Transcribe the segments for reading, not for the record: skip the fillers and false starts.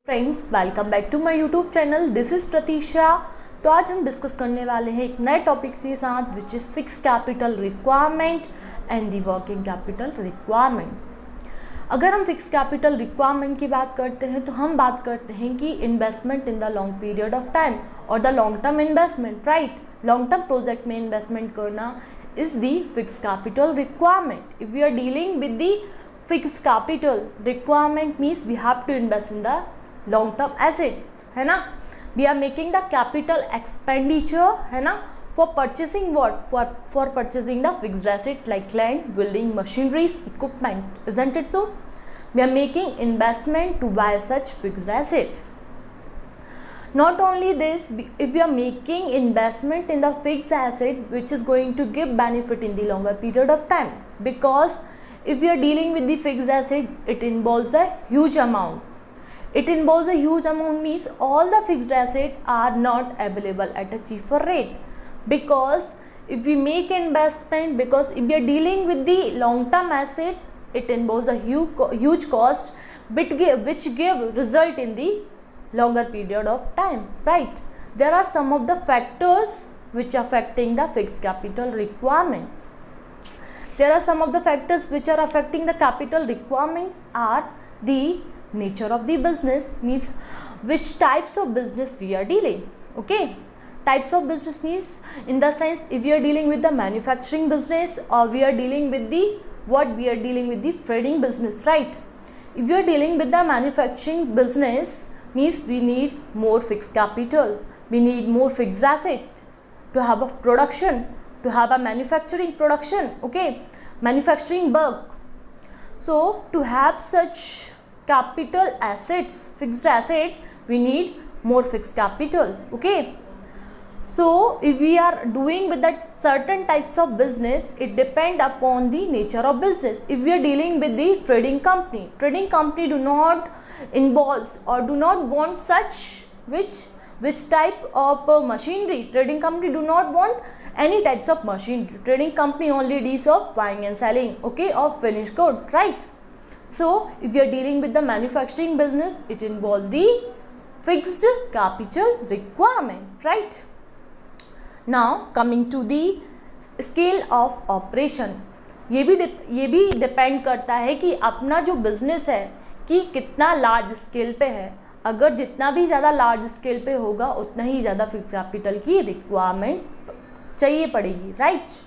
Friends, welcome back to my YouTube channel. This is Pratiksha. तो आज हम डिस्कस करने वाले हैं एक नए टॉपिक के साथ, which is fix capital requirement and the working capital requirement. अगर हम फिक्स कैपिटल रिक्वायरमेंट की बात करते हैं तो हम बात करते हैं कि investment in the long period of time और the long term investment, right. Long term project में इन्वेस्टमेंट करना is the fix capital requirement. If we are dealing with the fix capital requirement means we have to invest in the long term asset, है ना। We are making the capital expenditure, है ना, for purchasing what, for purchasing the fixed asset like land, building, machineries, equipment, isn't it so? We are making investment to buy such fixed asset. Not only this, if we are making investment in the fixed asset which is going to give benefit in the longer period of time, because if we are dealing with the fixed asset, it involves a huge amount. It involves a huge amount means all the fixed assets are not available at a cheaper rate, because if we make investment, because if we are dealing with the long term assets, it involves a huge cost which give result in the longer period of time, right. There are some of the factors which are affecting the fixed capital requirement. There are some of the factors which are affecting the capital requirements are the nature of the business, means which types of business we are dealing, okay. Types of business means in the sense if we are dealing with the manufacturing business or we are dealing with the we are dealing with the trading business, right. If we are dealing with the manufacturing business means we need more fixed capital, we need more fixed asset to have a production, to have a manufacturing production, okay, manufacturing work. So to have such capital assets, fixed asset, we need more fixed capital, okay. So if we are doing with that certain types of business, it depend upon the nature of business. If we are dealing with the trading company do not involves or do not want such which type of machinery. Trading company do not want any types of machinery. Trading company only deals of buying and selling, okay, of finished good, right. So if we are dealing with the manufacturing business, it involves the fixed capital requirement, right. Now coming to the scale of operation, ये भी depend करता है कि अपना जो business है कि कितना लार्ज स्केल पे है। अगर जितना भी ज़्यादा लार्ज स्केल पे होगा उतना ही ज़्यादा फिक्स कैपिटल की रिक्वायरमेंट चाहिए पड़ेगी, राइट।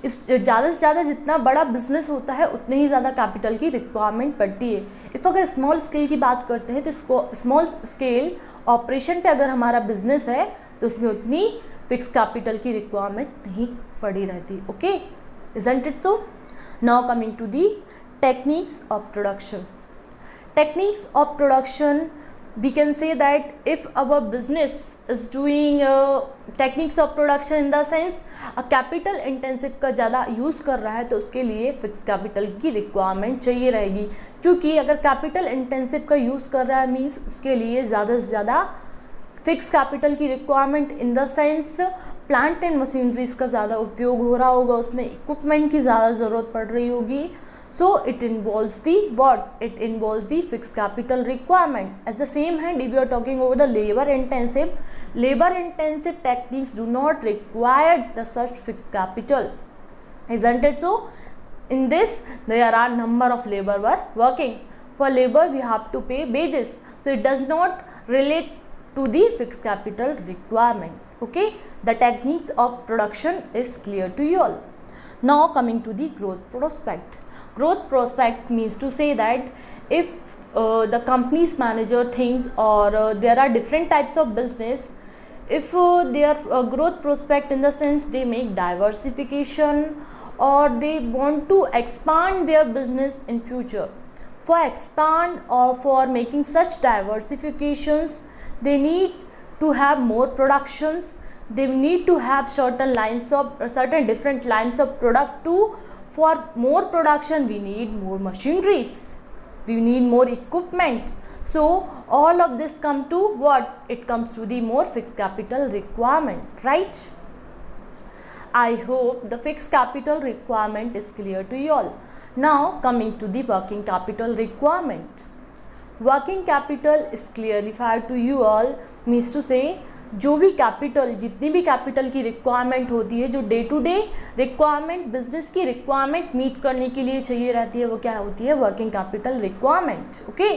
इफ ज़्यादा से ज़्यादा जितना बड़ा बिजनेस होता है उतने ही ज़्यादा कैपिटल की रिक्वायरमेंट पड़ती है। इफ़ अगर स्मॉल स्केल की बात करते हैं तो स्मॉल स्केल ऑपरेशन पे अगर हमारा बिजनेस है तो उसमें उतनी फिक्स कैपिटल की रिक्वायरमेंट नहीं पड़ी रहती, okay, isn't it so? Now coming to the techniques of production. Techniques of production, we can say that if our business is doing techniques of production in the sense capital intensive का ज़्यादा use कर रहा है तो उसके लिए fix capital की requirement चाहिए रहेगी, क्योंकि अगर कैपिटल इंटेंसिव का यूज़ कर रहा है मीन्स उसके लिए ज़्यादा से ज़्यादा फिक्स कैपिटल की requirement in the sense plant and machineries का ज़्यादा उपयोग हो रहा होगा, उसमें इक्विपमेंट की ज़्यादा ज़रूरत पड़ रही होगी. So it involves the what? It involves the fixed capital requirement. As the same hand, if you are talking over the labor intensive techniques do not require the such fixed capital, isn't it so? In this there are number of labor were working. For labor we have to pay wages, so it does not relate to the fixed capital requirement. Okay, the techniques of production is clear to you all. Now coming to the growth prospect. Growth prospect means to say that if the company's manager thinks or there are different types of business, if their growth prospect in the sense they make diversification or they want to expand their business in future. For expand or for making such diversifications, they need to have more productions, they need to have certain different lines of product too. For more production we need more machineries, we need more equipment. So all of this come to what? It comes to the more fixed capital requirement, right? I hope the fixed capital requirement is clear to you all. Now coming to the working capital requirement. Working capital is clarified to you all, means to say जो भी capital, जितनी भी capital की requirement होती है, जो day to day requirement, business की requirement meet करने के लिए चाहिए रहती है, वो क्या होती है? Working capital requirement. Okay,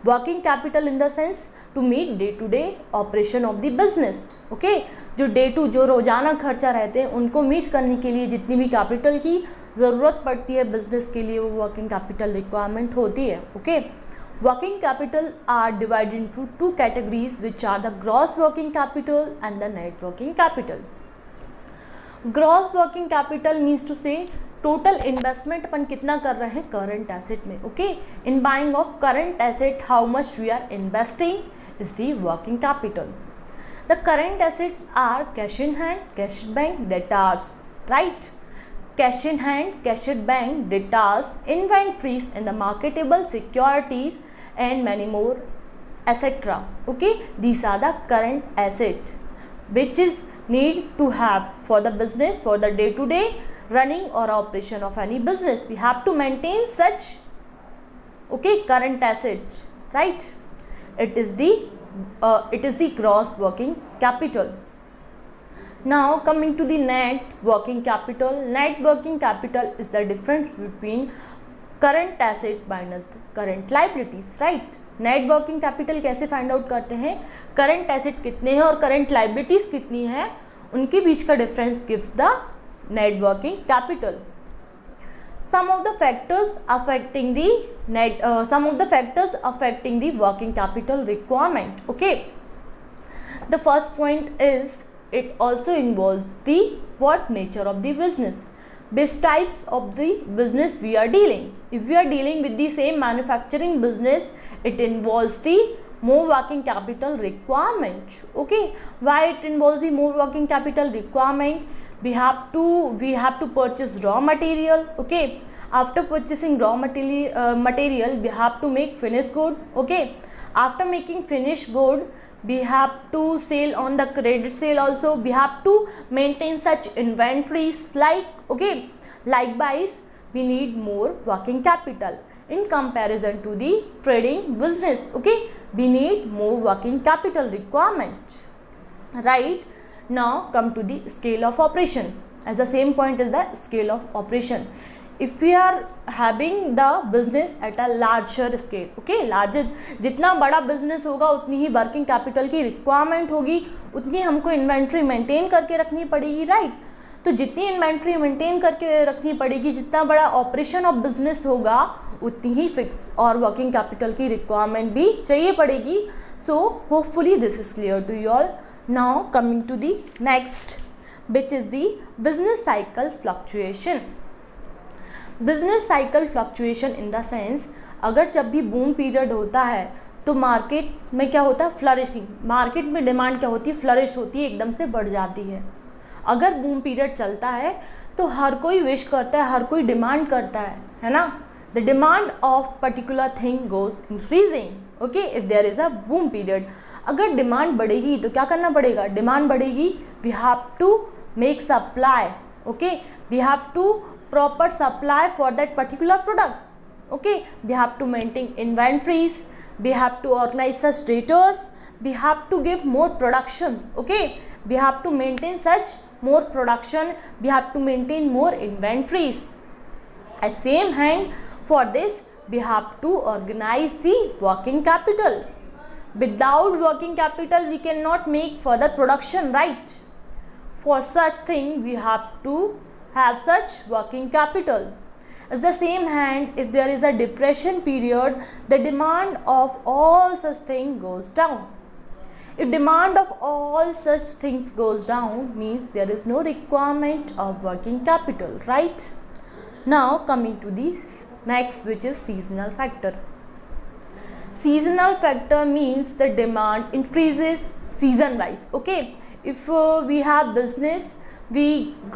working capital in the sense to meet day to day operation of the business. Okay, जो रोजाना खर्चा रहते हैं उनको मीट करने के लिए जितनी भी कैपिटल की ज़रूरत पड़ती है बिजनेस के लिए, वो वर्किंग कैपिटल रिक्वायरमेंट होती है। Okay, working capital are divided into two categories, which are the gross working capital and the net working capital. Gross working capital means to say total investment अपन कितना कर रहे हैं current asset में। Okay, in buying of current asset how much we are investing is the working capital. The current assets are cash in hand, cash at bank, debtors, right? Cash in hand, cash at bank, debtors, inventories and the marketable securities and many more etc. Okay, these are the current asset which is need to have for the business, for the day to day running or operation of any business. We have to maintain such current asset, right? It is the gross working capital. Now coming to the net working capital. Net working capital is the difference between current asset minus current liabilities, right? Net working capital कैसे find out करते हैं? Current asset कितने हैं और current liabilities कितनी है, उनके बीच का difference gives the net working capital. Some of the factors affecting the working capital requirement. Okay, the first point is it also involves the what nature of the business, which types of the business we are dealing. If we are dealing with the same manufacturing business, it involves the more working capital requirement. Okay, why it involves the more working capital requirement? We have to purchase raw material. Okay, after purchasing raw material we have to make finished good. Okay, after making finished good we have to sell on the credit sale also. We have to maintain such inventories likewise we need more working capital in comparison to the trading business. Okay, we need more working capital requirement, right? Now come to the scale of operation. As the same point is the scale of operation. If we are having the business at a larger scale, okay, larger, जितना बड़ा business होगा उतनी ही working capital की requirement होगी, उतनी हमको inventory maintain करके रखनी पड़ेगी, right? तो जितनी इन्वेंट्री मेंटेन करके रखनी पड़ेगी, जितना बड़ा ऑपरेशन ऑफ बिजनेस होगा उतनी ही फिक्स और वर्किंग कैपिटल की रिक्वायरमेंट भी चाहिए पड़ेगी. So hopefully this is clear to you all. Now coming to the next, which is the business cycle fluctuation. Business cycle fluctuation in the sense, अगर जब भी बूम पीरियड होता है तो मार्केट में क्या होता है? फ्लरिशिंग. मार्केट में डिमांड क्या होती है? फ्लरिश होती है, एकदम से बढ़ जाती है. अगर बूम पीरियड चलता है तो हर कोई विश करता है, हर कोई डिमांड करता है ना? The demand of particular thing goes increasing. Okay, if there is a boom period, अगर डिमांड बढ़ेगी तो क्या करना पड़ेगा? डिमांड बढ़ेगी, we have to make supply. Okay, we have to proper supply for that particular product. Okay, we have to maintain inventories, we have to organise such debtors, we have to give more productions. Okay, we have to maintain such more production, we have to maintain more inventories. At same hand, for this we have to organize the working capital. Without working capital we cannot make further production, right? For such thing we have to have such working capital. At the same hand, if there is a depression period, the demand of all such thing goes down. If demand of all such things goes down, means there is no requirement of working capital, right? Now coming to the next, which is seasonal factor. Seasonal factor means the demand increases season wise. Okay, if we have business, we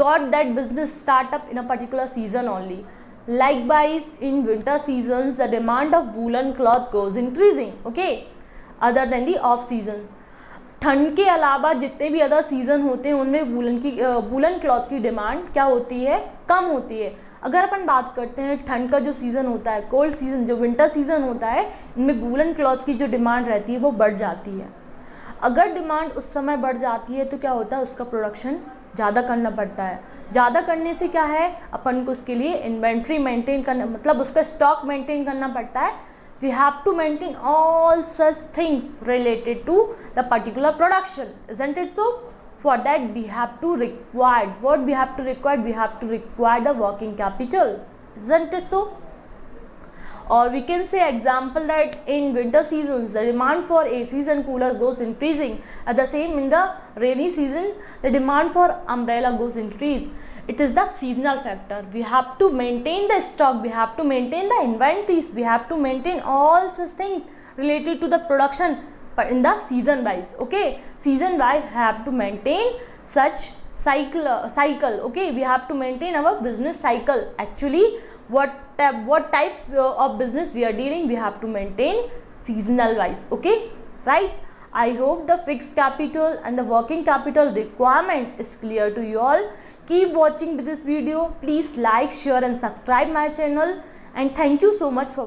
got that business start up in a particular season only. Likewise in winter seasons the demand of woolen cloth goes increasing. Okay, other than the off season. ठंड के अलावा जितने भी other season होते हैं उनमें woollen cloth की demand क्या होती है? कम होती है. अगर अपन बात करते हैं ठंड का जो सीज़न होता है, कोल्ड सीज़न जो विंटर सीज़न होता है, इनमें वूलन क्लॉथ की जो डिमांड रहती है वो बढ़ जाती है। अगर डिमांड उस समय बढ़ जाती है तो क्या होता है, उसका प्रोडक्शन ज़्यादा करना पड़ता है। ज़्यादा करने से क्या है, अपन को उसके लिए इन्वेंट्री मेंटेन करना, मतलब उसका स्टॉक मेंटेन करना पड़ता है। We have to maintain all such things related to the particular production, isn't it so? For that we have to require, what we have to require, we have to require the working capital, isn't it so? Or we can say example that in winter seasons the demand for ACs and coolers goes increasing. At the same in the rainy season the demand for umbrella goes increase. It is the seasonal factor. We have to maintain the stock, we have to maintain the inventories, we have to maintain all such things related to the production, but in the season wise. Okay, season wise have to maintain such cycle. Okay, we have to maintain our business cycle. Actually what types of business we are dealing, we have to maintain seasonal wise. Okay, right? I hope the fixed capital and the working capital requirement is clear to you all. Keep watching this video. Please like, share and subscribe my channel, and thank you so much for